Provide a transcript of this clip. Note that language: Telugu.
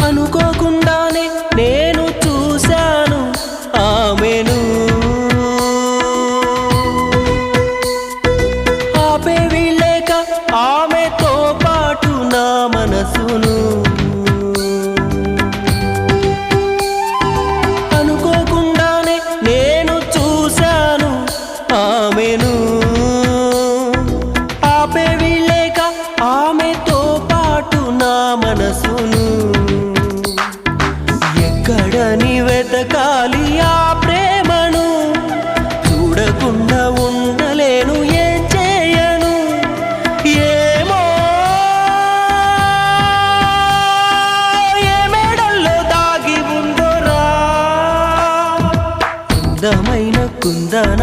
అనుకోకుండానే నేను చూశాను ఆమెను. ఆపేవి లేక ఆమెతో పాటు నా మనసును. అనుకోకుండానే నేను చూశాను ఆమెను. ఆపేవి లేక ఆమెతో పాటు నా మనసును. ఎక్కడని వెతకాలి ఆ ప్రేమను, చూడకుండా ఉండలేను, ఏం చేయను ఏమో. ఏ మేడల్లో దాగి ఉందోరా అందమైన కుందన